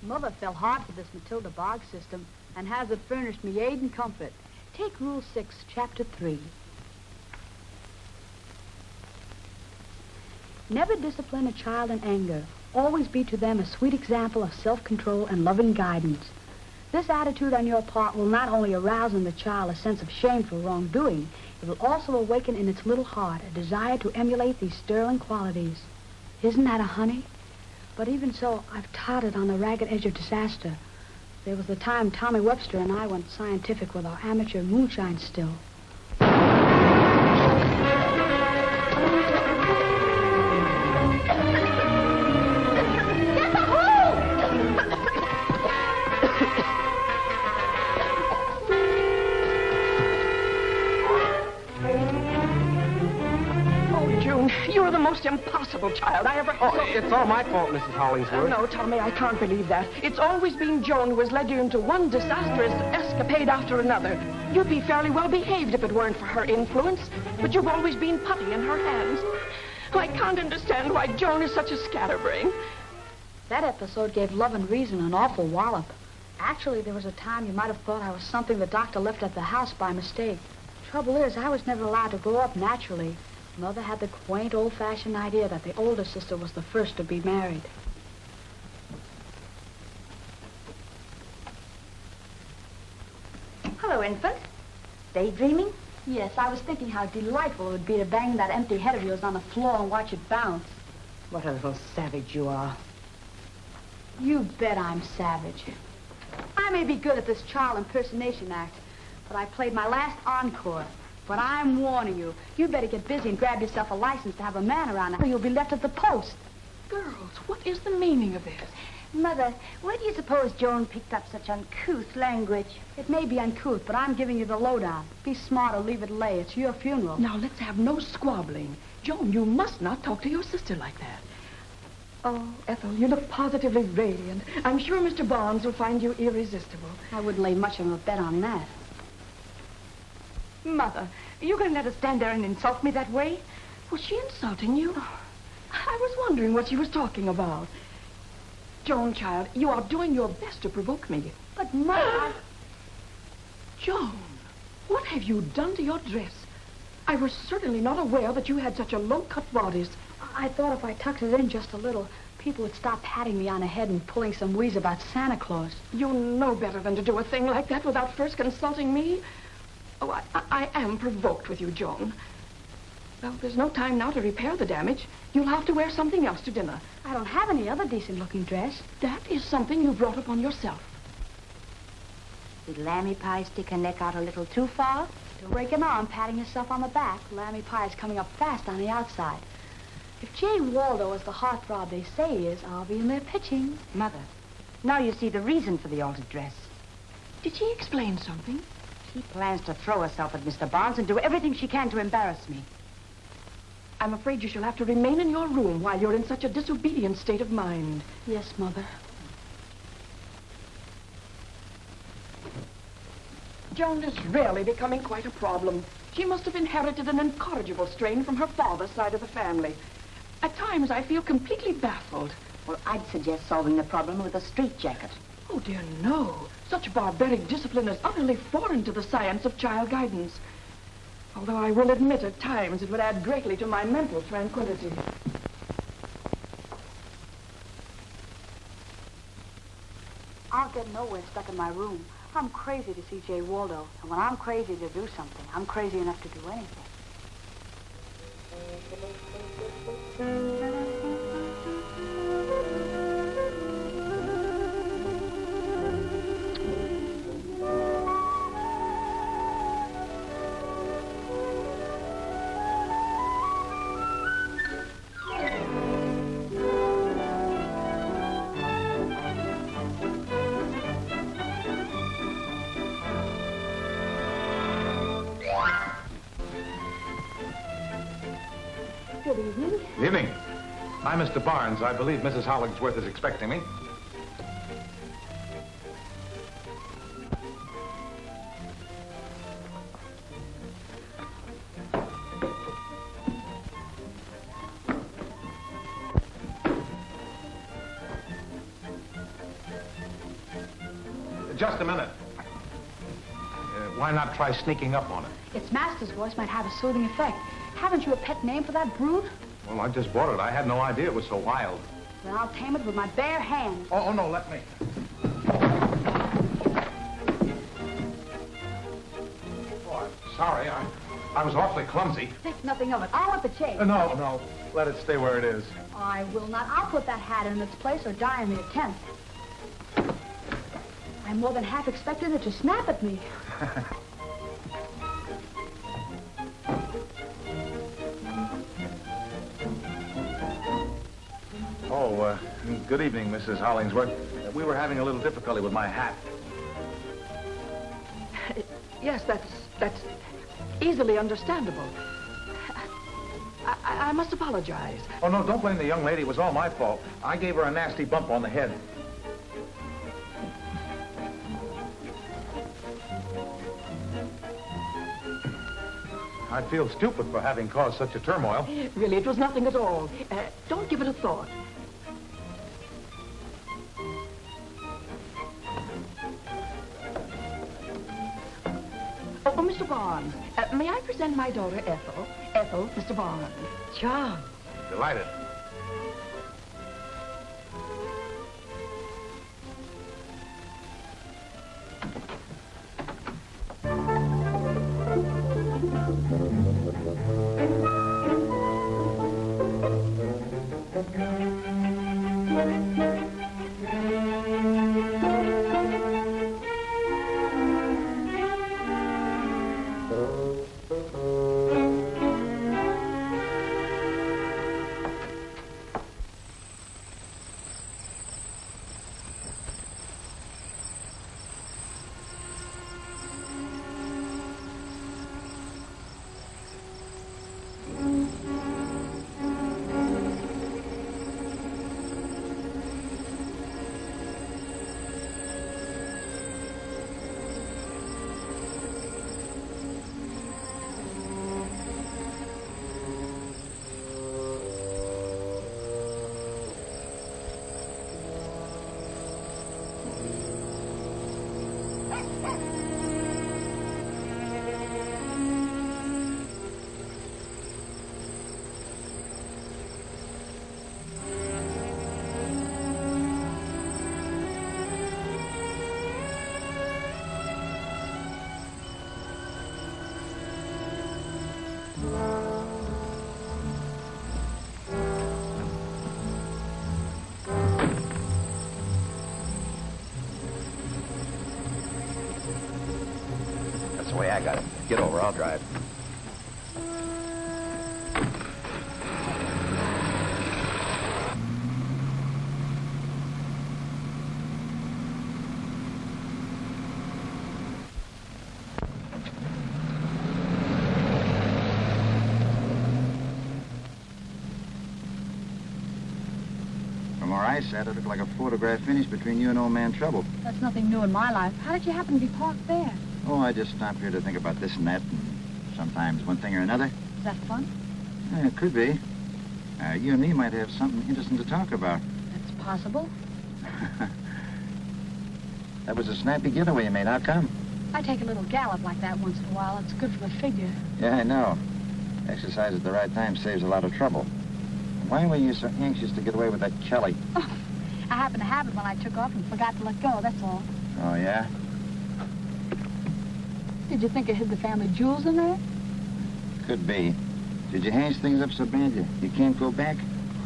Mother fell hard for this Matilda Boggs system and has it furnished me aid and comfort. Take Rule 6, Chapter 3. Never discipline a child in anger. Always be to them a sweet example of self-control and loving guidance. This attitude on your part will not only arouse in the child a sense of shame for wrongdoing, it will also awaken in its little heart a desire to emulate these sterling qualities. Isn't that a honey? But even so, I've tottered on the ragged edge of disaster. There was the time Tommy Webster and I went scientific with our amateur moonshine still. You're the most impossible child I ever... Oh, it's all my fault, Mrs. Hollingsworth. No, Tommy, I can't believe that. It's always been Joan who has led you into one disastrous escapade after another. You'd be fairly well behaved if it weren't for her influence, but you've always been putty in her hands. I can't understand why Joan is such a scatterbrain. That episode gave Love and Reason an awful wallop. Actually, there was a time you might have thought I was something the doctor left at the house by mistake. Trouble is, I was never allowed to grow up naturally. Mother had the quaint, old-fashioned idea that the older sister was the first to be married. Hello, infant. Daydreaming? Yes, I was thinking how delightful it would be to bang that empty head of yours on the floor and watch it bounce. What a little savage you are. You bet I'm savage. I may be good at this child impersonation act, but I played my last encore. But I'm warning you, you better get busy and grab yourself a license to have a man around or you'll be left at the post. Girls, what is the meaning of this? Mother, where do you suppose Joan picked up such uncouth language? It may be uncouth, but I'm giving you the lowdown. Be smart or leave it lay. It's your funeral. Now, let's have no squabbling. Joan, you must not talk to your sister like that. Oh, Ethel, you look positively radiant. I'm sure Mr. Barnes will find you irresistible. I wouldn't lay much of a bet on that. Mother, you're going to let her stand there and insult me that way? Was she insulting you? I was wondering what she was talking about. Joan, child, you are doing your best to provoke me. But, Mother... Joan, what have you done to your dress? I was certainly not aware that you had such a low-cut bodice. I thought if I tucked it in just a little, people would stop patting me on the head and pulling some wheeze about Santa Claus. You know better than to do a thing like that without first consulting me. Oh, I am provoked with you, Joan. Well, there's no time now to repair the damage. You'll have to wear something else to dinner. I don't have any other decent-looking dress. That is something you brought upon yourself. Did Lammy Pie stick her neck out a little too far? Don't break an arm patting yourself on the back. Lammy Pie is coming up fast on the outside. If Jane Waldo is the heartthrob they say he is, I'll be in there pitching. Mother, now you see the reason for the altered dress. Did she explain something? She plans to throw herself at Mr. Barnes and do everything she can to embarrass me. I'm afraid you shall have to remain in your room while you're in such a disobedient state of mind. Yes, Mother. Joan is really becoming quite a problem. She must have inherited an incorrigible strain from her father's side of the family. At times, I feel completely baffled. Well, I'd suggest solving the problem with a straitjacket. Oh, dear, no. Such barbaric discipline is utterly foreign to the science of child guidance. Although I will admit at times it would add greatly to my mental tranquility. I'll get nowhere stuck in my room. I'm crazy to see Jay Waldo. And when I'm crazy to do something, I'm crazy enough to do anything. Good evening. Good evening. I'm Mr. Barnes. I believe Mrs. Hollingsworth is expecting me. Just a minute. Why not try sneaking up on it? Its master's voice might have a soothing effect. Haven't you a pet name for that brood? Well, I just bought it. I had no idea it was so wild. Then I'll tame it with my bare hands. Oh, no, let me. Oh, I'm sorry. I was awfully clumsy. Think nothing of it. I'll whip the chain. No. Let it stay where it is. I will not. I'll put that hat in its place or die in the attempt. I more than half expected it to snap at me. Good evening, Mrs. Hollingsworth. We were having a little difficulty with my hat. Yes, that's easily understandable. I must apologize. Oh, no, don't blame the young lady. It was all my fault. I gave her a nasty bump on the head. I feel stupid for having caused such a turmoil. Really, it was nothing at all. Don't give it a thought. Oh, Mr. Barnes, may I present my daughter, Ethel? Ethel, Mr. Barnes. John. Delighted. That's the way I got it. Get over, I'll drive. From where I sat, it looked like a photograph finish between you and old man Trouble. That's nothing new in my life. How did you happen to be parked there? Oh, I just stopped here to think about this and that, and sometimes one thing or another. Is that fun? It could be. You and me might have something interesting to talk about. That's possible. That was a snappy getaway you made. How come? I take a little gallop like that once in a while. It's good for the figure. Yeah, I know. Exercise at the right time saves a lot of trouble. Why were you so anxious to get away with that Kelly? Oh, I happened to have it when I took off and forgot to let go, that's all. Oh, yeah? Did you think I hid the family jewels in there? Could be. Did you haze things up so bad you can't go back?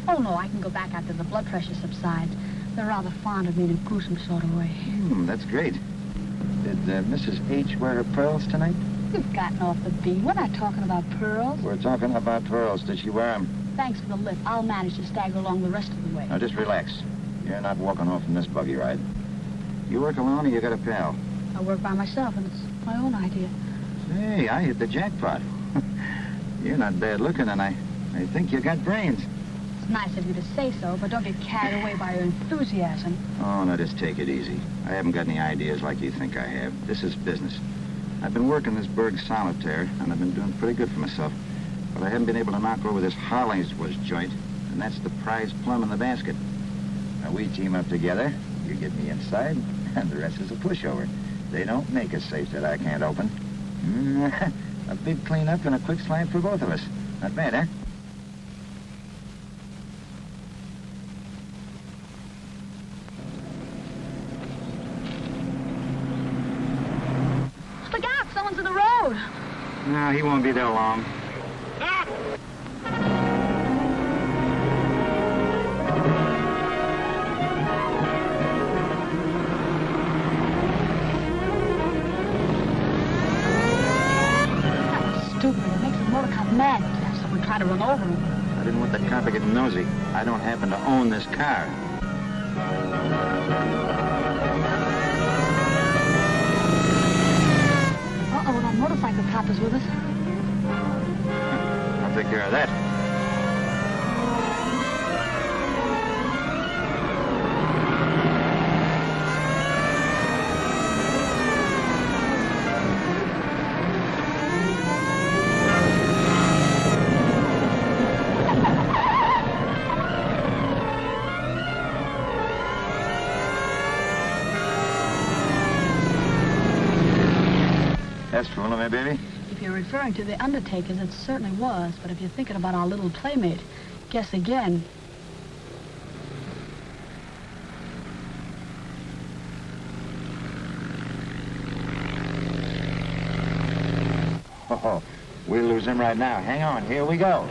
Oh, no, I can go back after the blood pressure subsides. They're rather fond of me in a gruesome sort of way. That's great. Did Mrs. H wear her pearls tonight? You've gotten off the beat. We're not talking about pearls. We're talking about pearls. Did she wear them? Thanks for the lift. I'll manage to stagger along the rest of the way. Now, just relax. You're not walking home from this buggy ride. You work alone or you got a pal? I work by myself, and it's my own idea. Hey, I hit the jackpot. You're not bad looking, and I think you got brains. It's nice of you to say so, but don't get carried away by your enthusiasm. Oh, now just take it easy. I haven't got any ideas like you think I have. This is business. I've been working this burg solitaire, and I've been doing pretty good for myself. But I haven't been able to knock over this Hollingsworth joint, and that's the prize plum in the basket. Now, we team up together. You get me inside, And the rest is a pushover. They don't make a safe that I can't open. A big cleanup and a quick slide for both of us. Not bad, huh? Look out, someone's in the road. No, he won't be there long. Stop! Stupid. It makes the motor cop mad to have someone try to run over him. I didn't want the cop to get nosy. I don't happen to own this car. Uh-oh, that motorcycle cop is with us. I'll take care of that. That's fooling me, baby. If you're referring to the undertakers, it certainly was. But if you're thinking about our little playmate, guess again. Oh, we'll lose him right now. Hang on, here we go.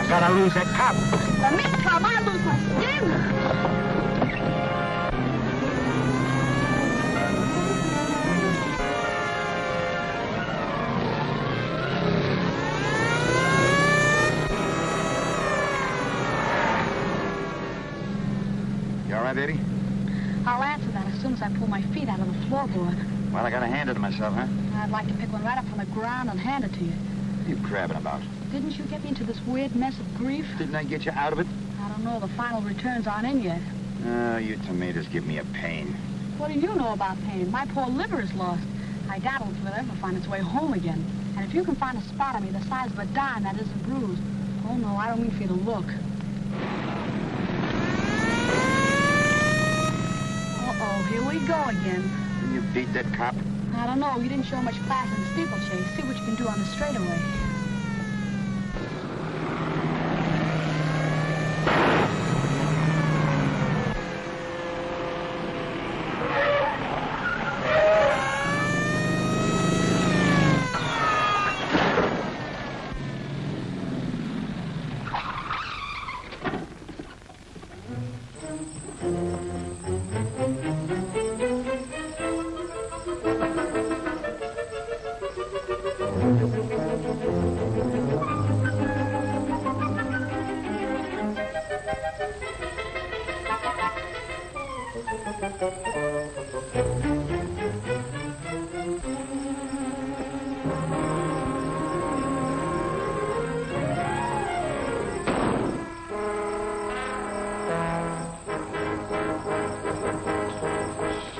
Gotta lose that cop. For me, Tom, I lose my skin. You all right, baby? I'll answer that as soon as I pull my feet out of the floorboard. Well, I gotta hand it to myself, huh? I'd like to pick one right up from the ground and hand it to you. What are you crabbing about? Didn't you get me into this weird mess of grief? Didn't I get you out of it? I don't know. The final returns aren't in yet. Oh, you tomatoes give me a pain. What do you know about pain? My poor liver is lost. I doubt if it'll ever find its way home again. And if you can find a spot on me the size of a dime that isn't bruised, oh, no, I don't mean for you to look. Uh-oh, here we go again. Didn't you beat that cop? I don't know. You didn't show much class in the steeplechase. See what you can do on the straightaway.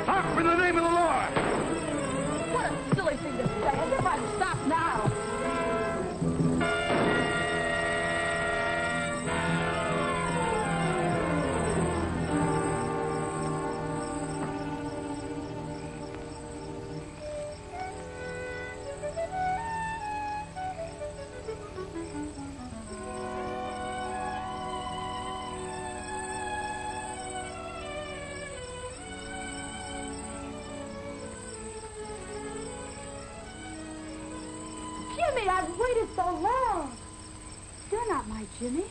Stop in the name of the law! What a silly thing to say. Everybody stop now. Jimmy, I've waited so long. You're not my Jimmy.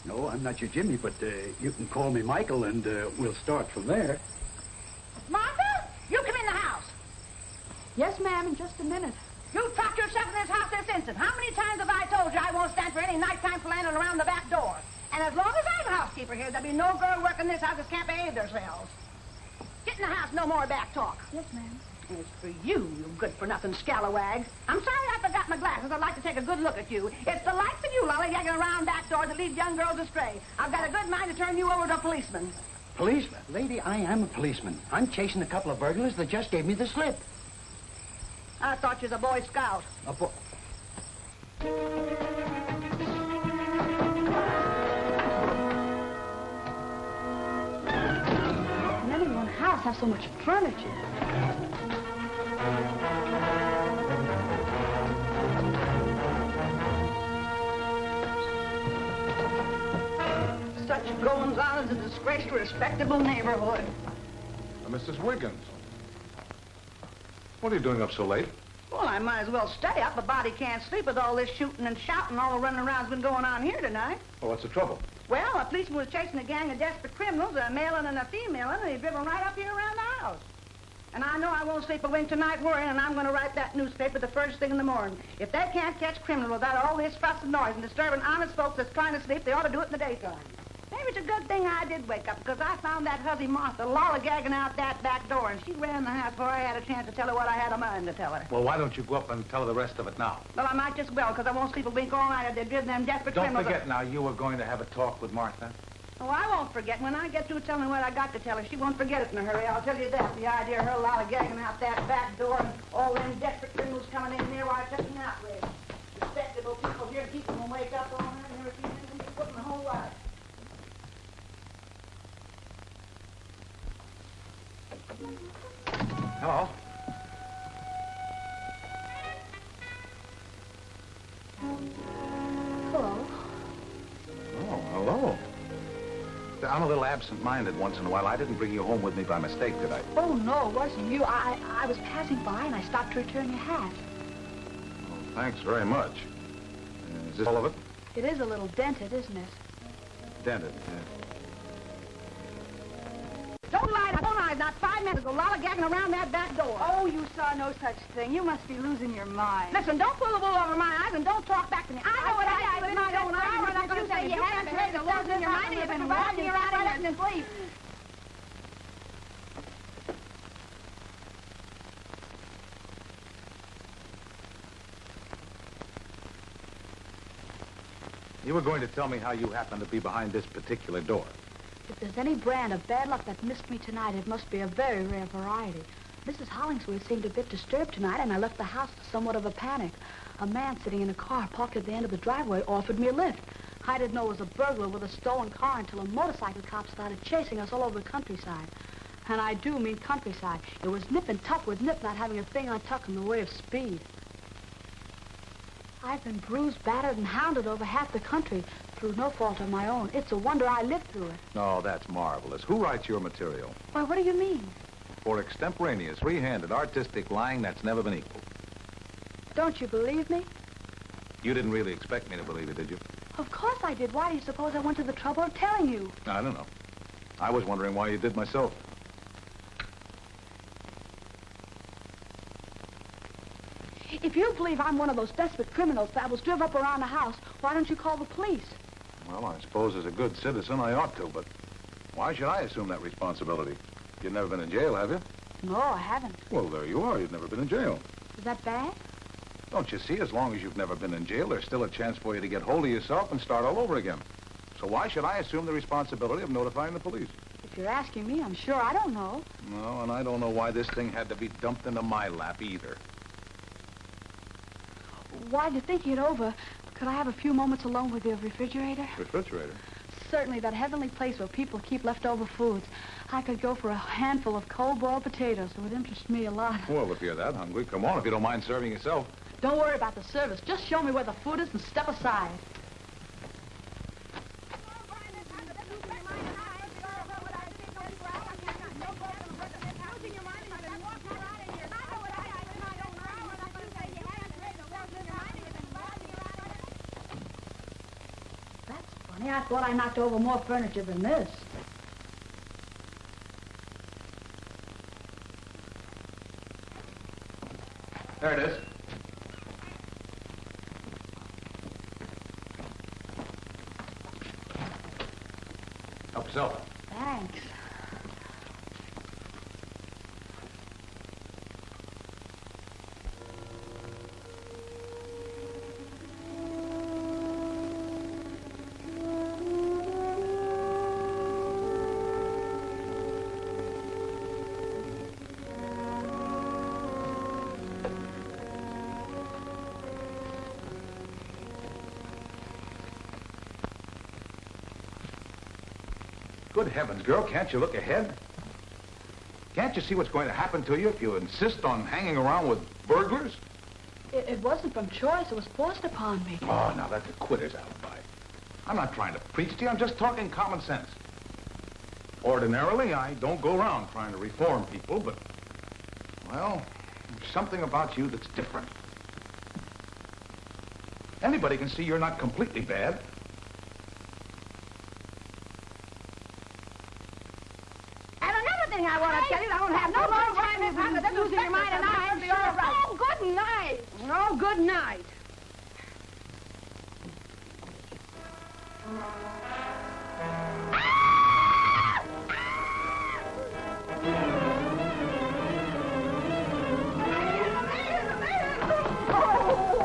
No, I'm not your Jimmy, but you can call me Michael, and we'll start from there. Martha, you come in the house. Yes, ma'am, in just a minute. You trapped yourself in this house this instant. Vincent, how many times have I told you I won't stand for any nighttime philandering around the back door? And as long as I'm housekeeper here, there'll be no girl working this house that can't behave themselves. Get in the house, no more back talk. Yes, ma'am. It's for you, you good-for-nothing scalawags. I'm sorry I forgot my glasses. I'd like to take a good look at you. It's the likes of you, lollygagging around back doors that lead young girls astray. I've got a good mind to turn you over to a policeman. Policeman? Lady, I am a policeman. I'm chasing a couple of burglars that just gave me the slip. I thought you was a Boy Scout. A boy... Can any one house have so much furniture? Such goings-on is a disgrace to a respectable neighborhood. Mrs. Wiggins. What are you doing up so late? Well, I might as well stay up. A body can't sleep with all this shooting and shouting, all the running around's been going on here tonight. Well, what's the trouble? Well, a policeman was chasing a gang of desperate criminals, a male and a female, and he driven right up here around the house. And I know I won't sleep a wink tonight worrying, and I'm going to write that newspaper the first thing in the morning. If they can't catch criminals without all this fuss and noise and disturbing honest folks that's trying to sleep, they ought to do it in the daytime. Maybe it's a good thing I did wake up, because I found that huzzy Martha lollygagging out that back door, and she ran the house before I had a chance to tell her what I had a mind to tell her. Well, why don't you go up and tell her the rest of it now? Well, I might just well, because I won't sleep a wink all night if they've driven them desperate Don't criminals. forget now, you were going to have a talk with Martha. Oh, I won't forget. When I get through telling her what I got to tell her, she won't forget it in a hurry. I'll tell you that. The idea of her lollygagging out that back door and all them desperate criminals coming in here, why, it's just an outrage. Respectable people here keep them wake up all night and never seen anything but put in the whole life. Hello. Hello. Oh, hello. I'm a little absent-minded once in a while. I didn't bring you home with me by mistake, did I? Oh, no, it wasn't you. I was passing by and I stopped to return your hat. Oh, thanks very much. Is this all of it? It is a little dented, isn't it? Dented, Don't lie to phone eyes. Not 5 minutes ago, lollygagging around that back door. Oh, you saw no such thing. You must be losing your mind. Listen, don't pull the wool over my eyes and don't talk back to me. I know what I do with my own eyes. I'm not going to say you haven't heard the losing your mind. You've been walking around in your sleep. You were going to tell me how you happened to be behind this particular door. If there's any brand of bad luck that missed me tonight, it must be a very rare variety. Mrs. Hollingsworth seemed a bit disturbed tonight, and I left the house in somewhat of a panic. A man sitting in a car parked at the end of the driveway offered me a lift. I didn't know it was a burglar with a stolen car until a motorcycle cop started chasing us all over the countryside. And I do mean countryside. It was nip and tuck with nip not having a thing on tuck in the way of speed. I've been bruised, battered, and hounded over half the country through no fault of my own. It's a wonder I lived through it. Oh, that's marvelous. Who writes your material? Why, what do you mean? For extemporaneous, free-handed, artistic lying that's never been equaled. Don't you believe me? You didn't really expect me to believe it, did you? Of course I did. Why do you suppose I went to the trouble of telling you? I don't know. I was wondering why you did myself. If you believe I'm one of those desperate criminals that was driven up around the house, why don't you call the police? Well, I suppose as a good citizen I ought to, but why should I assume that responsibility? You've never been in jail, have you? No, I haven't. Well, there you are. You've never been in jail. Is that bad? Don't you see? As long as you've never been in jail, there's still a chance for you to get hold of yourself and start all over again. So why should I assume the responsibility of notifying the police? If you're asking me, I'm sure I don't know. No, and I don't know why this thing had to be dumped into my lap either. While you're thinking it over, could I have a few moments alone with your refrigerator? Refrigerator? Certainly, that heavenly place where people keep leftover foods. I could go for a handful of cold-boiled potatoes. It would interest me a lot. Well, if you're that hungry, come on, if you don't mind serving yourself. Don't worry about the service. Just show me where the food is and step aside. I thought I knocked over more furniture than this. There it is. Help yourself. Thanks. Good heavens, girl, can't you look ahead? Can't you see what's going to happen to you if you insist on hanging around with burglars? It wasn't from choice. It was forced upon me. Oh, now that's a quitter's alibi. I'm not trying to preach to you. I'm just talking common sense. Ordinarily, I don't go around trying to reform people, but, well, there's something about you that's different. Anybody can see you're not completely bad. I want to tell you, I don't have no more time to losing your mind, and I'm sure right. Oh, good night. Oh, good night.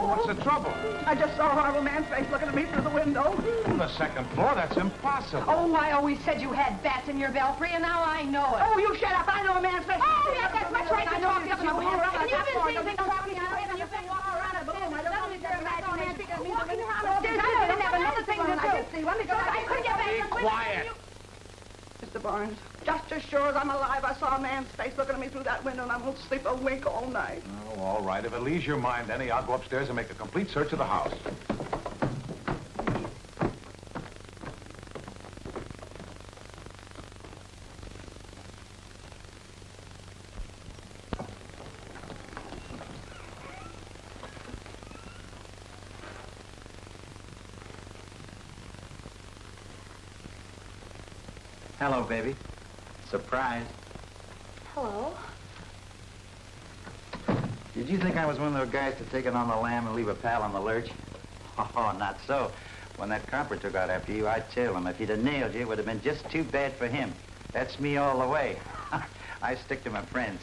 What's the trouble? I just saw a horrible man's face looking at me through the window. On the second floor? That's impossible. Oh, I always said you had bats in your belfry, and now I know it. Oh, you shut up. I know a man's face. Oh, yes, that's much right to talk you up and walk around and you've that been floor. seeing things You've been walking around a balloon. I don't know if you're imagination. Walking around upstairs, I didn't have another thing to do. I did see one because I couldn't get back. Be quiet. Mr. Barnes, just as sure as I'm alive, I saw a man's face looking at me through that window, and I won't sleep a wink all night. Oh, all right. If it leaves your mind any, I'll go upstairs and make a complete search of the house. Hello, baby. Surprise. Hello. Did you think I was one of those guys to take it on the lam and leave a pal on the lurch? Oh, not so. When that copper took out after you, I tell him if he'd have nailed you, it would have been just too bad for him. That's me all the way. I stick to my friends.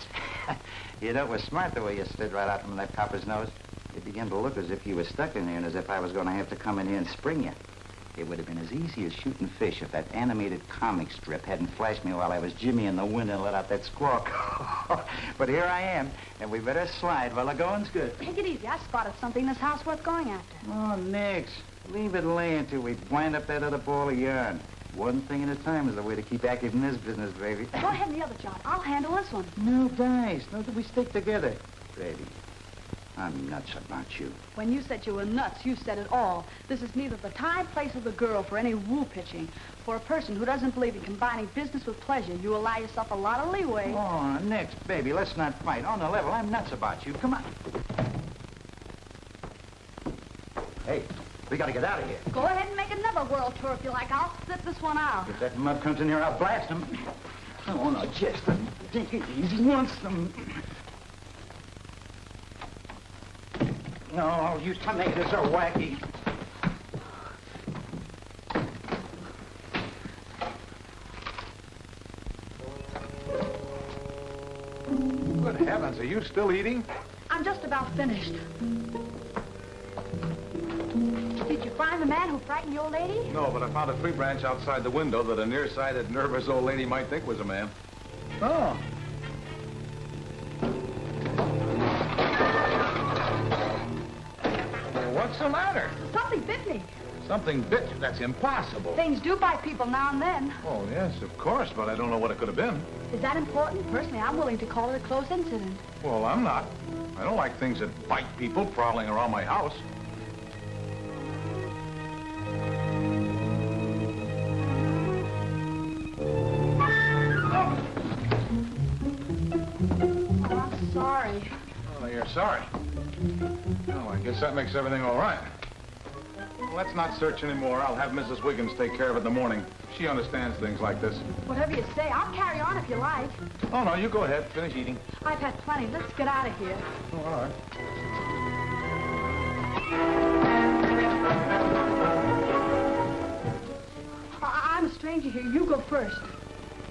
You know, it was smart the way you slid right out from that copper's nose. It began to look as if you were stuck in there and as if I was going to have to come in here and spring you. It would have been as easy as shooting fish if that animated comic strip hadn't flashed me while I was Jimmy in the window and let out that squawk. But here I am, and we better slide while the going's good. Take it easy. I spotted something in this house worth going after. Oh, nix. Leave it lay until we wind up that other ball of yarn. One thing at a time is the way to keep active in this business, baby. Go ahead and the other job. I'll handle this one. No dice. No, that we stick together. Baby, I'm nuts about you. When you said you were nuts, you said it all. This is neither the time, place, or the girl for any woo pitching. For a person who doesn't believe in combining business with pleasure, you allow yourself a lot of leeway. Oh, nix, baby, let's not fight. On the level, I'm nuts about you. Come on. Hey, we gotta get out of here. Go ahead and make another world tour if you like. I'll sit this one out. If that mud comes in here, I'll blast him. Oh, no, just take it easy once. No, you tomatoes are wacky. Good heavens, are you still eating? I'm just about finished. Did you find the man who frightened the old lady? No, but I found a tree branch outside the window that a nearsighted, nervous old lady might think was a man. Oh. Well, what's the matter? Something bit me. Something bit you. That's impossible. Things do bite people now and then. Oh, yes, of course, but I don't know what it could have been. Is that important? Personally, I'm willing to call it a close incident. Well, I'm not. I don't like things that bite people prowling around my house. Oh, I'm sorry. Oh, you're sorry. Oh, I guess that makes everything all right. Well, let's not search anymore. I'll have Mrs. Wiggins take care of it in the morning. She understands things like this. Whatever you say, I'll carry on if you like. Oh, no, you go ahead. Finish eating. I've had plenty. Let's get out of here. Oh, all right. I'm a stranger stranger here. You go first.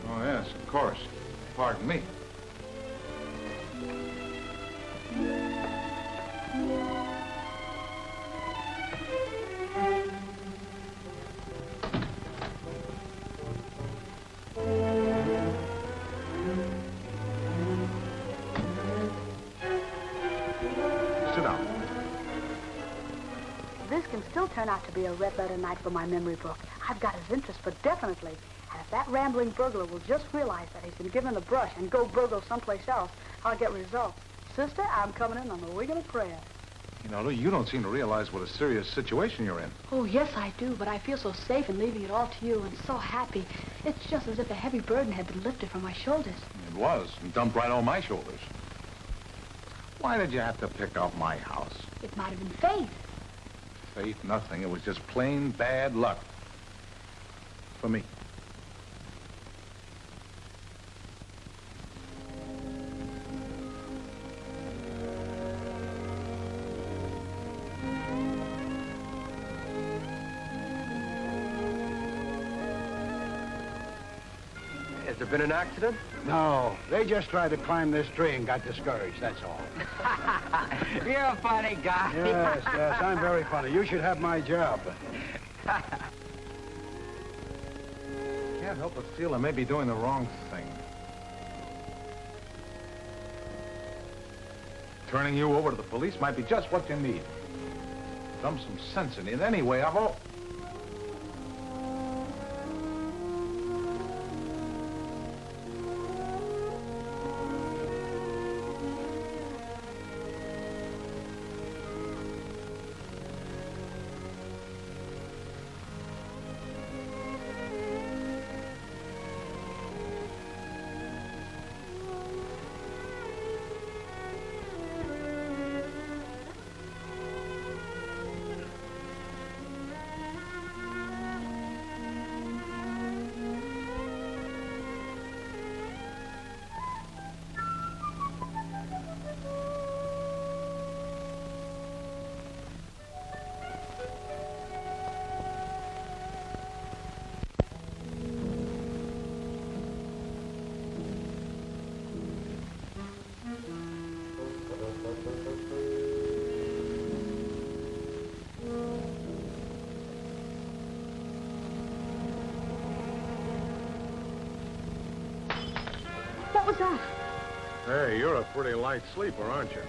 Oh, yes, of course. Pardon me. Sit down. This can still turn out to be a red letter night for my memory book. I've got his interest, but definitely. And if that rambling burglar will just realize that he's been given the brush and go burgle someplace else, I'll get results. Sister, I'm coming in on the wing of a prayer. You know, you don't seem to realize what a serious situation you're in. Oh, yes, I do, but I feel so safe in leaving it all to you and so happy. It's just as if a heavy burden had been lifted from my shoulders. It was, and dumped right on my shoulders. Why did you have to pick out my house? It might have been fate. Faith, nothing. It was just plain bad luck. For me. Has there been an accident? No, they just tried to climb this tree and got discouraged, that's all. You're a funny guy. Yes, yes, I'm very funny. You should have my job. Can't help but feel I may be doing the wrong thing. Turning you over to the police might be just what you need. Dump some sense in you. Anyway, I've all... What was that? Hey, you're a pretty light sleeper, aren't you?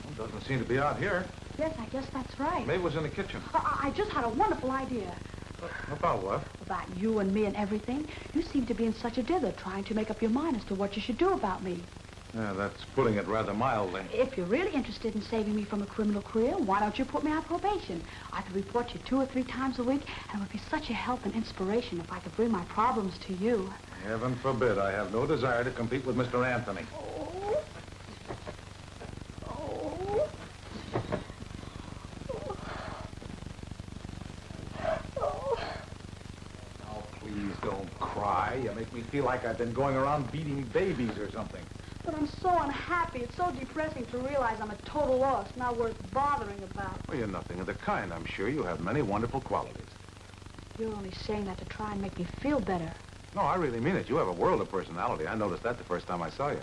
Well, doesn't seem to be out here. Yes, I guess that's right. Maybe it was in the kitchen. I just had a wonderful idea. About what? About you and me and everything. You seem to be in such a dither trying to make up your mind as to what you should do about me. Yeah, that's putting it rather mildly. If you're really interested in saving me from a criminal career, why don't you put me on probation? I could report you 2 or 3 times a week, and it would be such a help and inspiration if I could bring my problems to you. Heaven forbid. I have no desire to compete with Mr. Anthony. Oh. Oh. Oh. Oh, please don't cry. You make me feel like I've been going around beating babies or something. But I'm so unhappy. It's so depressing to realize I'm a total loss, not worth bothering about. Well, you're nothing of the kind. I'm sure you have many wonderful qualities. You're only saying that to try and make me feel better. No, I really mean it. You have a world of personality. I noticed that the first time I saw you.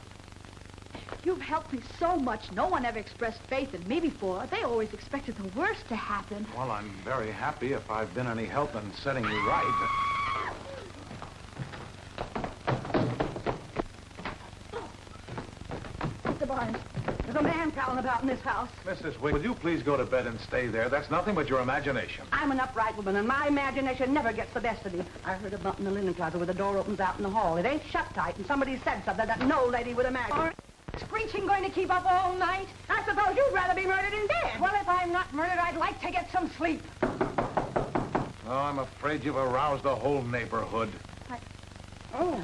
You've helped me so much. No one ever expressed faith in me before. They always expected the worst to happen. Well, I'm very happy if I've been any help in setting you right. Mr. Barnes, there's a man prowling about in this house. Mrs. Wiggins, will you please go to bed and stay there? That's nothing but your imagination. I'm an upright woman, and my imagination never gets the best of me. I heard a bump in the linen closet where the door opens out in the hall. It ain't shut tight, and somebody said something that no lady would imagine. Screeching going to keep up all night? I suppose you'd rather be murdered in bed. Well, if I'm not murdered, I'd like to get some sleep. Oh, I'm afraid you've aroused the whole neighborhood. Oh.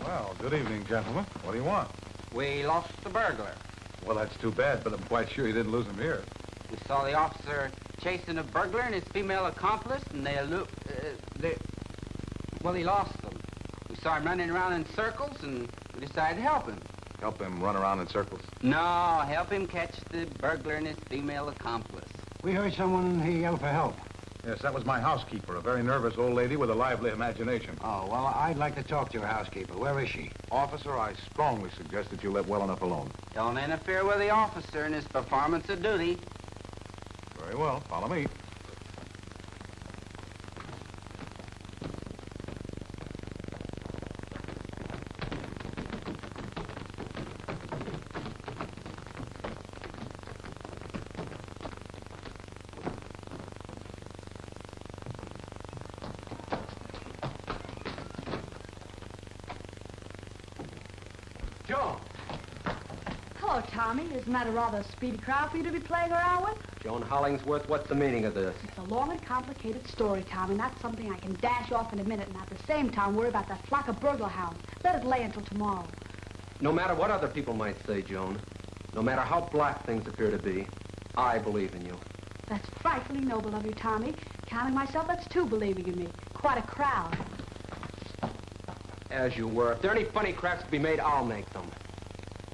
Well, Well, good evening, gentlemen. What do you want? We lost the burglar. Well, that's too bad, but I'm quite sure you didn't lose him here. We saw the officer chasing a burglar and his female accomplice, and well, he lost them. We saw him running around in circles, and we decided to help him. Help him run around in circles? No, help him catch the burglar and his female accomplice. We heard someone he yelled for help. Yes, that was my housekeeper, a very nervous old lady with a lively imagination. Oh, well, I'd like to talk to your housekeeper. Where is she? Officer, I strongly suggest that you let well enough alone. Don't interfere with the officer in his performance of duty. Very well. Follow me. Joan! Hello, Tommy. Isn't that a rather speedy crowd for you to be playing around with? Joan Hollingsworth, what's the meaning of this? It's a long and complicated story, Tommy. That's something I can dash off in a minute and at the same time worry about that flock of burglar hounds. Let it lay until tomorrow. No matter what other people might say, Joan, no matter how black things appear to be, I believe in you. That's frightfully noble of you, Tommy. Counting myself, that's two believing in me. Quite a crowd. As you were. If there are any funny cracks to be made, I'll make them.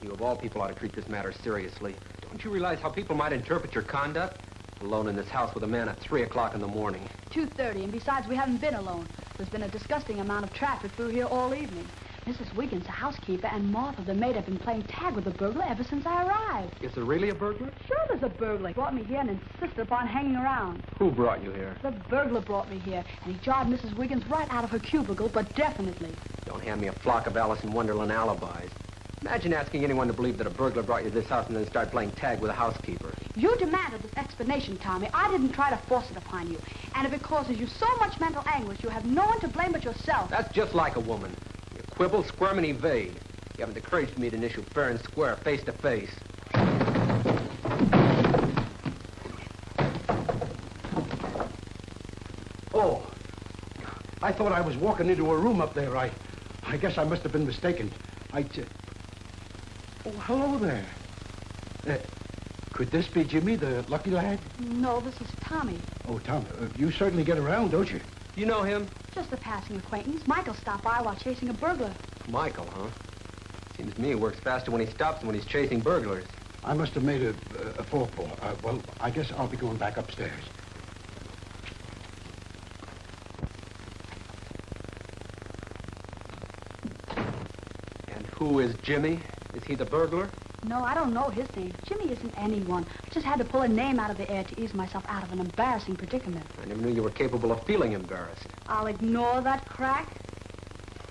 You of all people ought to treat this matter seriously. Don't you realize how people might interpret your conduct? Alone in this house with a man at 3 o'clock in the morning. 2:30, and besides, we haven't been alone. There's been a disgusting amount of traffic through here all evening. Mrs. Wiggins, the housekeeper, and Martha, the maid, have been playing tag with the burglar ever since I arrived. Is there really a burglar? Sure there's a burglar. He brought me here and insisted upon hanging around. Who brought you here? The burglar brought me here, and he jarred Mrs. Wiggins right out of her cubicle, but definitely. Don't hand me a flock of Alice in Wonderland alibis. Imagine asking anyone to believe that a burglar brought you to this house and then start playing tag with a housekeeper. You demanded this explanation, Tommy. I didn't try to force it upon you. And if it causes you so much mental anguish, you have no one to blame but yourself. That's just like a woman. You quibble, squirm, and evade. You haven't the courage to meet an issue fair and square, face to face. Oh, I thought I was walking into a room up there. I guess I must have been mistaken. Oh, hello there. Could this be Jimmy, the lucky lad? No, this is Tommy. Oh, Tom, you certainly get around, don't you? You know him? Just a passing acquaintance. Michael stopped by while chasing a burglar. Michael, huh? Seems to me he works faster when he stops than when he's chasing burglars. I must have made a faux pas. Well, I guess I'll be going back upstairs. And who is Jimmy? Is he the burglar? No, I don't know his name. Jimmy isn't anyone. I just had to pull a name out of the air to ease myself out of an embarrassing predicament. I never knew you were capable of feeling embarrassed. I'll ignore that crack.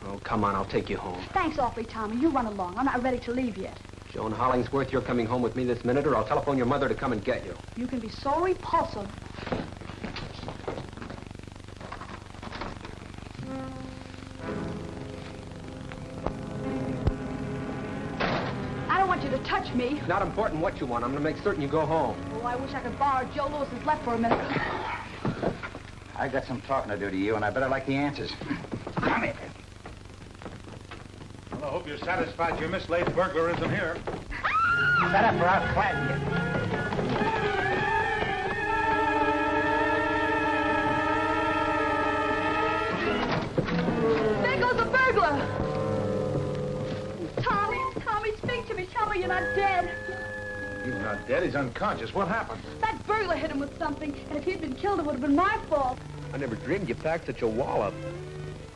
Oh, come on, I'll take you home. Thanks awfully, Tommy. You run along. I'm not ready to leave yet. Joan Hollingsworth, you're coming home with me this minute, or I'll telephone your mother to come and get you. You can be so repulsive. I don't want you to touch me. It's not important what you want. I'm going to make certain you go home. Oh, I wish I could borrow Joe Lewis's left for a minute. I got some talking to do to you, and I better like the answers. Come here. Well, I hope you're satisfied your mislaid burglar isn't here. Shut up or I'll clap you. There goes the burglar! Tommy, speak to me. Tell me you're not dead. He's not dead. He's unconscious. What happened? That burglar hit him with something, and if he'd been killed, it would have been my fault. I never dreamed you packed such a wallop.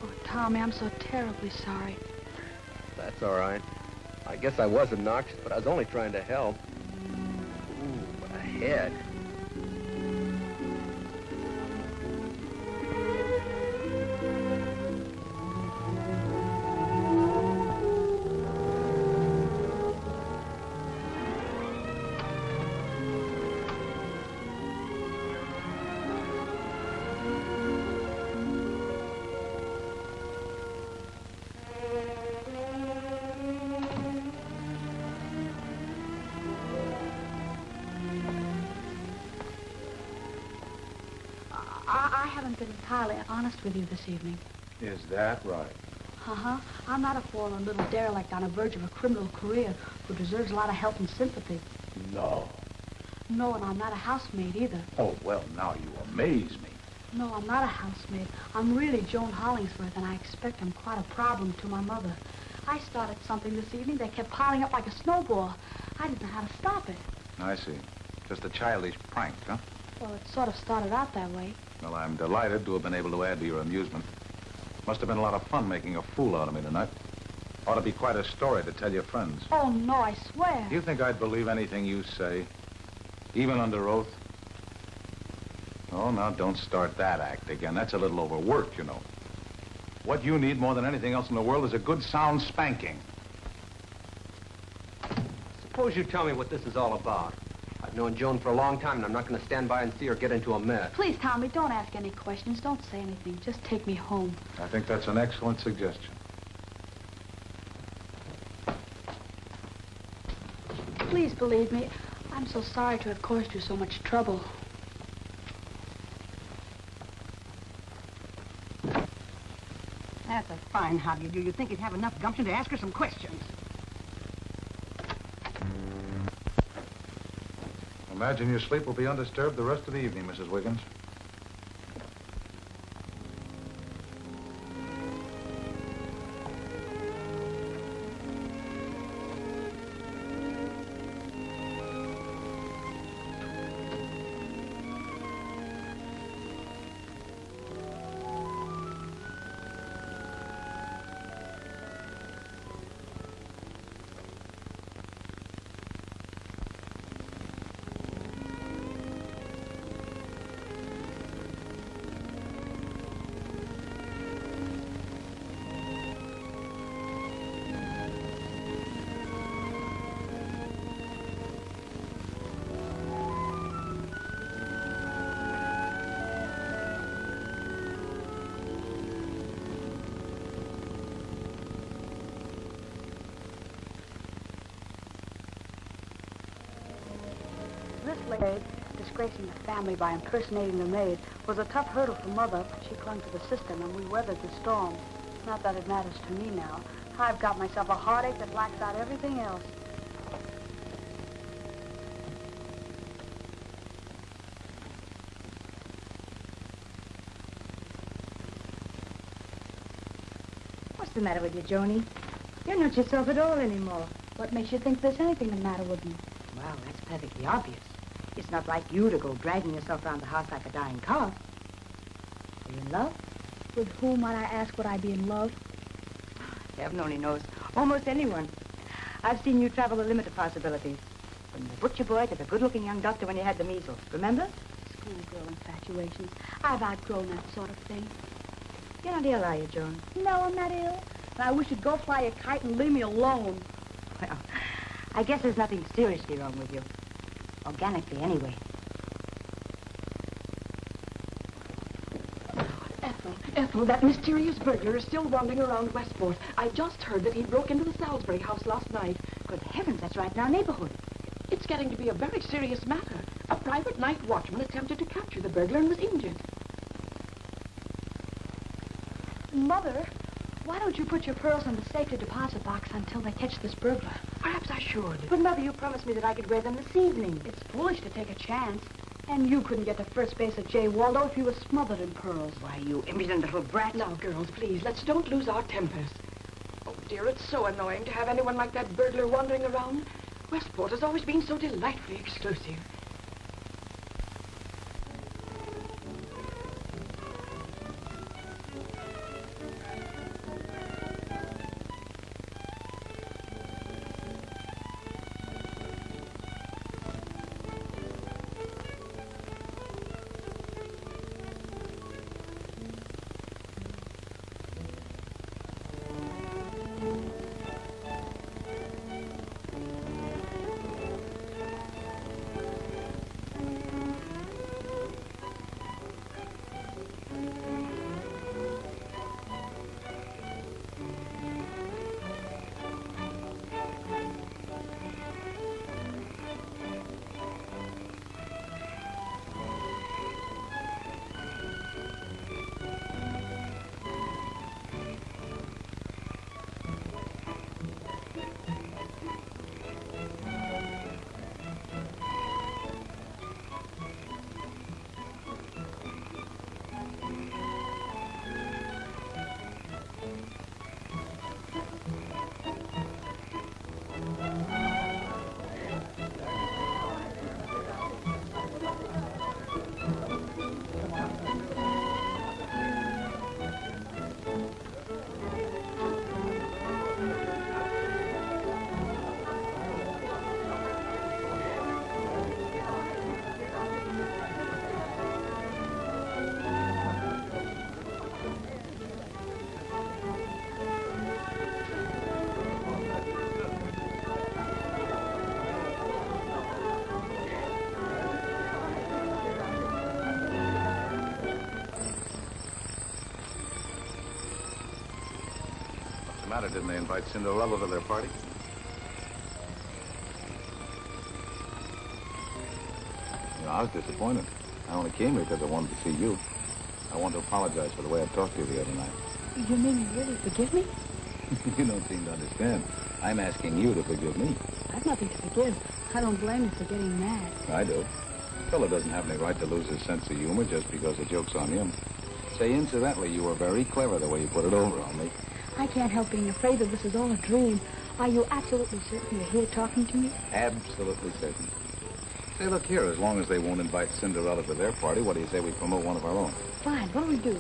Oh, Tommy, I'm so terribly sorry. That's all right. I guess I was obnoxious, but I was only trying to help. Ooh, what a head. I haven't been entirely honest with you this evening. Is that right? Uh-huh. I'm not a forlorn little derelict on the verge of a criminal career who deserves a lot of help and sympathy. No. No, and I'm not a housemaid either. Oh, well, now you amaze me. No, I'm not a housemaid. I'm really Joan Hollingsworth, and I expect I'm quite a problem to my mother. I started something this evening. They kept piling up like a snowball. I didn't know how to stop it. I see. Just a childish prank, huh? Well, it sort of started out that way. Well, I'm delighted to have been able to add to your amusement. Must have been a lot of fun making a fool out of me tonight. Ought to be quite a story to tell your friends. Oh, no, I swear. Do you think I'd believe anything you say? Even under oath? Oh, now don't start that act again. That's a little overworked, you know. What you need more than anything else in the world is a good, sound spanking. Suppose you tell me what this is all about. I've known Joan for a long time, and I'm not going to stand by and see her get into a mess. Please, Tommy, don't ask any questions. Don't say anything. Just take me home. I think that's an excellent suggestion. Please believe me. I'm so sorry to have caused you so much trouble. That's a fine hobby. Do you think you'd have enough gumption to ask her some questions? Imagine your sleep will be undisturbed the rest of the evening, Mrs. Wiggins. This lady, disgracing the family by impersonating the maid, was a tough hurdle for Mother, but she clung to the system, and we weathered the storm. Not that it matters to me now. I've got myself a heartache that blacks out everything else. What's the matter with you, Joni? You're not yourself at all anymore. What makes you think there's anything the matter with me? Well, that's perfectly obvious. It's not like you to go dragging yourself around the house like a dying cow. Are you in love? With whom, might I ask, would I be in love? Heaven only knows. Almost anyone. I've seen you travel the limit of possibilities. From the butcher boy to the good-looking young doctor when you had the measles. Remember? Schoolgirl infatuations. I've outgrown that sort of thing. You're not ill, are you, Joan? No, I'm not ill. And I wish you'd go fly a kite and leave me alone. Well, I guess there's nothing seriously wrong with you. Organically, anyway. Ethel, that mysterious burglar is still wandering around Westport. I just heard that he broke into the Salisbury house last night. Good heavens, that's right in our neighborhood. It's getting to be a very serious matter. A private night watchman attempted to capture the burglar and was injured. Mother, why don't you put your pearls in the safety deposit box until they catch this burglar? Perhaps I should. But, Mother, you promised me that I could wear them this evening. It's foolish to take a chance. And you couldn't get to first base at J. Waldo if you were smothered in pearls. Why, you impudent little brat. Now, girls, please, don't lose our tempers. Oh, dear, it's so annoying to have anyone like that burglar wandering around. Westport has always been so delightfully exclusive. matter? Didn't they invite Cinderella to their party? You know, I was disappointed. I only came here because I wanted to see you. I want to apologize for the way I talked to you the other night. You mean you really forgive me? You don't seem to understand. I'm asking you to forgive me. I've nothing to forgive. I don't blame you for getting mad. I do. A fellow doesn't have any right to lose his sense of humor just because the joke's on him. Say, incidentally, you were very clever the way you put it over on me. I can't help being afraid that this is all a dream. Are you absolutely certain you're here talking to me? Absolutely certain. Say, look here, as long as they won't invite Cinderella to their party, what do you say we promote one of our own? Fine. What do we do?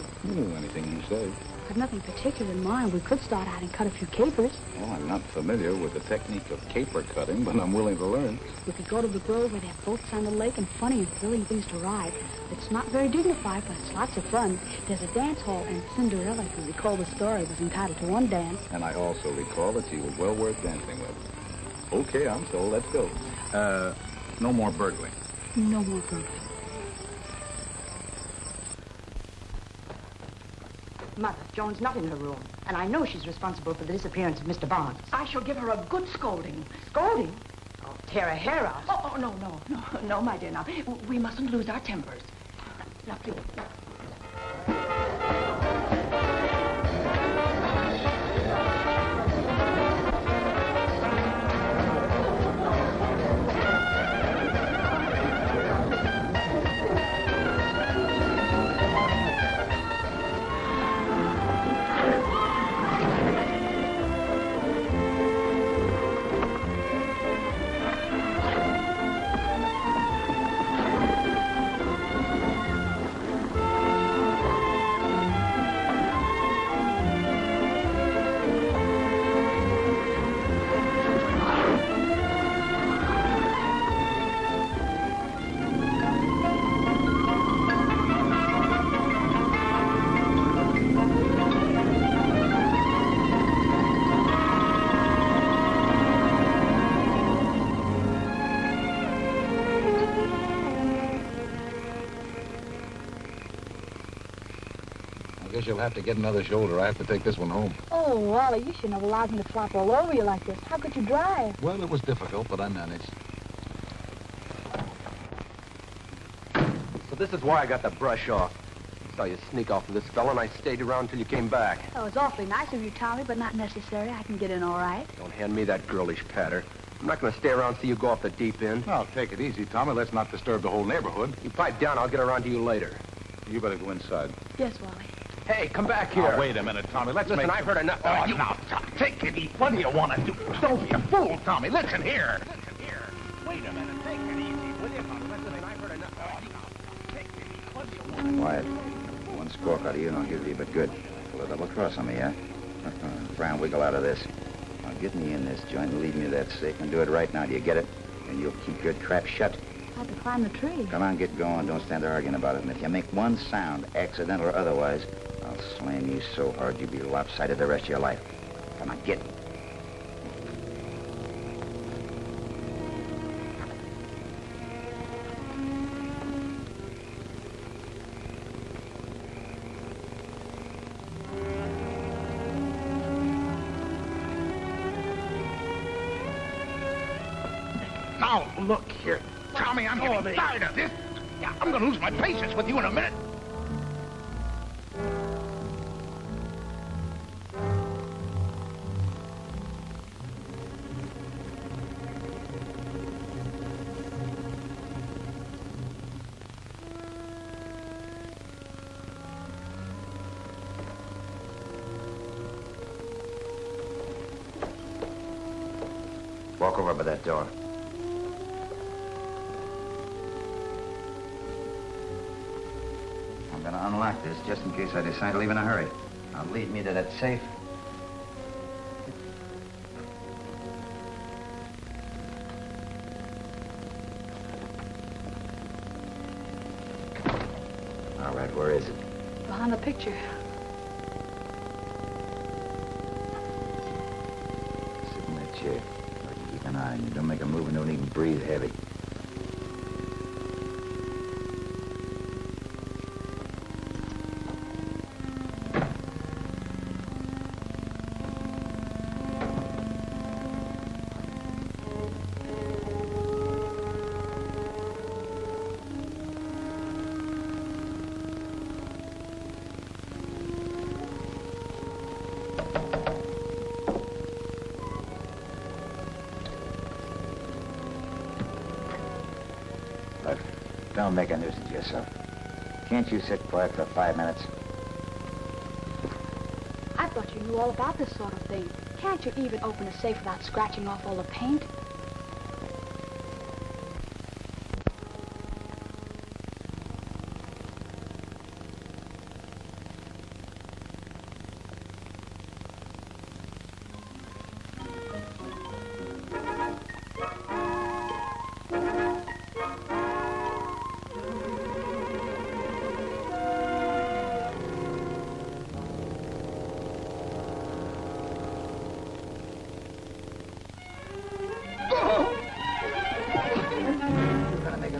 Anything you say. I've nothing particular in mind. We could start out and cut a few capers. Well, I'm not familiar with the technique of caper cutting, but I'm willing to learn. We could go to the grove where there are boats on the lake and funny and thrilling things to ride. It's not very dignified, but it's lots of fun. There's a dance hall, and Cinderella, if you recall the story, was entitled to one dance. And I also recall that she was well worth dancing with. Okay, I'm sold. Let's go. No more burgling. No more burgling. Mother, Joan's not in her room, and I know she's responsible for the disappearance of Mr. Barnes. I shall give her a good scolding. Scolding? Oh, tear her hair out. Oh, no, my dear, now. We mustn't lose our tempers. Now, please. I guess you'll have to get another shoulder. I have to take this one home. Oh, Wally, you shouldn't have allowed me to flop all over you like this. How could you drive? Well, it was difficult, but I managed. So this is why I got the brush off. Saw you sneak off with this fella, and I stayed around till you came back. That was awfully nice of you, Tommy, but not necessary. I can get in all right. Don't hand me that girlish patter. I'm not going to stay around and see you go off the deep end. Now, take it easy, Tommy. Let's not disturb the whole neighborhood. You pipe down, I'll get around to you later. You better go inside. Yes, Wally. Hey, come back here. Oh, wait a minute, Tommy. Let's Listen, make... I've heard enough. Oh, now, take it easy. What do you want to do? Don't be a fool, Tommy. Listen here. Listen here. Wait a minute. Take it easy, will you? Listen, I've heard enough. Oh, now, take it easy. What do you want? Quiet. One squawk out of you and I'll give you but good. Pull a double cross on me, yeah? Brown, wiggle out of this. Now get me in this joint and leave me that safe and do it right now. Do you get it? And you'll keep your trap shut. I have to climb the tree. Come on, get going. Don't stand there arguing about it. And if you make one sound, accidental or otherwise, I'll slam you so hard you'll be lopsided the rest of your life. Come on, get. Now, look here. Tommy, I'm getting tired of this. Yeah, I'm going to lose my patience with you in a minute. Walk over by that door. I'm going to unlock this just in case I decide to leave in a hurry. Now lead me to that safe. All right, where is it? Behind the picture. Sit in that chair. Keep an eye on you. Don't make a move and don't even breathe heavy. Don't make a nuisance of yourself. Can't you sit quiet for 5 minutes? I thought you knew all about this sort of thing. Can't you even open a safe without scratching off all the paint?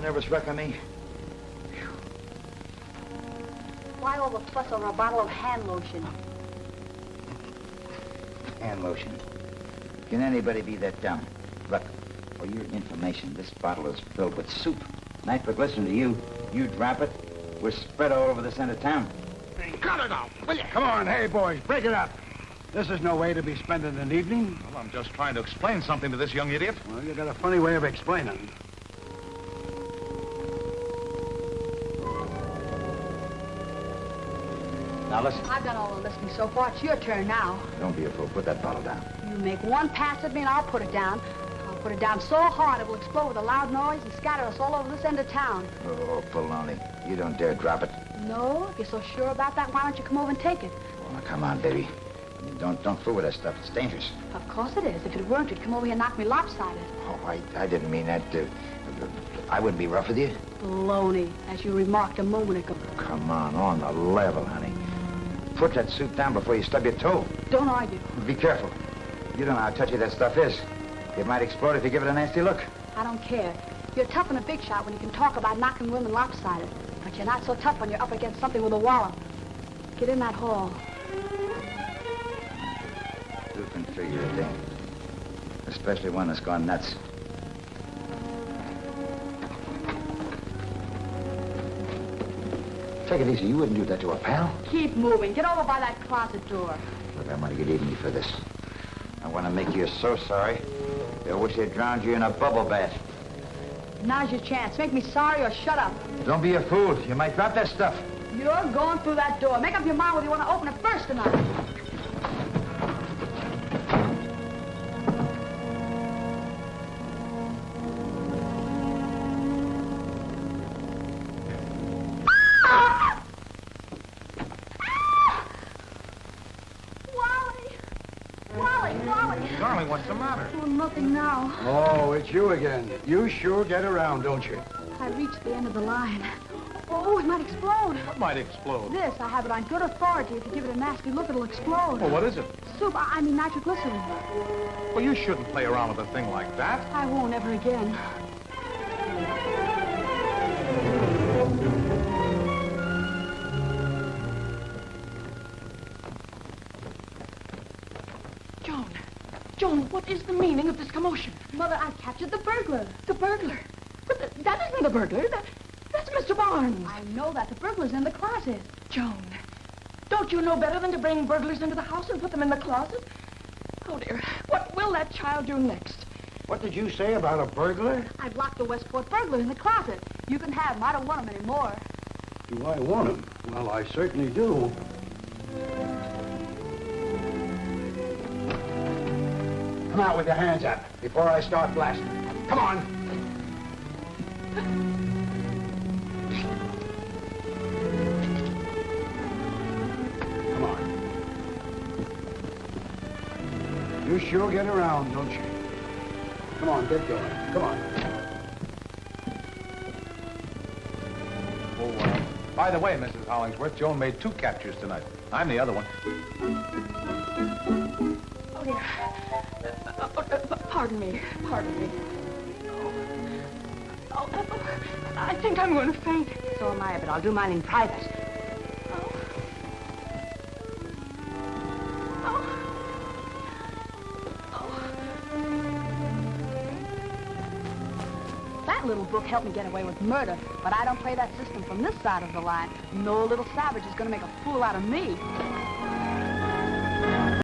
Nervous wreck on me. Why all the fuss over a bottle of hand lotion? Hand lotion. Can anybody be that dumb? Look, for your information, this bottle is filled with soup. Nitroglycerin to you. You drop it, we're spread all over this end of town. Cut it out, will you? Come on, hey, boys, break it up. This is no way to be spending an evening. Well, I'm just trying to explain something to this young idiot. Well, you got a funny way of explaining. Now listen. I've done all the listening so far. It's your turn now. Don't be a fool. Put that bottle down. You make one pass at me and I'll put it down. I'll put it down so hard it will explode with a loud noise and scatter us all over this end of town. Oh, baloney. You don't dare drop it. No? If you're so sure about that, why don't you come over and take it? Oh, now, come on, baby. Don't fool with that stuff. It's dangerous. Of course it is. If it weren't, you'd come over here and knock me lopsided. Oh, I didn't mean that. I wouldn't be rough with you. Baloney, as you remarked a moment ago. Come on the level, honey. Put that suit down before you stub your toe. Don't argue. Be careful. You don't know how touchy that stuff is. It might explode if you give it a nasty look. I don't care. You're tough and a big shot when you can talk about knocking women lopsided. But you're not so tough when you're up against something with a wallop. Get in that hall. You can figure it, Dane. Especially one that's gone nuts. Take it easy. You wouldn't do that to a pal. Keep moving. Get over by that closet door. Look, I want to get even with you for this. I want to make you so sorry, you'll wish they drowned you in a bubble bath. Now's your chance. Make me sorry or shut up. Don't be a fool. You might drop that stuff. You're going through that door. Make up your mind whether you want to open it first or not. Darling, what's the matter? Oh, nothing now. Oh, it's you again. You sure get around, don't you? I reached the end of the line. Oh, it might explode. What might explode? This, I have it on good authority. If you give it a nasty look, it'll explode. Well, what is it? Soup, I mean nitroglycerin. Well, you shouldn't play around with a thing like that. I won't ever again. Joan, what is the meaning of this commotion? Mother, I've captured the burglar. The burglar? But that isn't the burglar. That's Mr. Barnes. I know that. The burglar's in the closet. Joan, don't you know better than to bring burglars into the house and put them in the closet? Oh, dear. What will that child do next? What did you say about a burglar? I've locked the Westport burglar in the closet. You can have him. I don't want him anymore. Do I want him? Well, I certainly do. Come out with your hands up before I start blasting. Come on. Come on. You sure get around, don't you? Come on, get going. Come on. Oh, by the way, Mrs. Hollingsworth, Joan made 2 captures tonight. I'm the other one. Oh, dear. Pardon me. Oh, I think I'm going to faint. So am I, but I'll do mine in private. That little book helped me get away with murder, but I don't play that system from this side of the line. No little savage is going to make a fool out of me.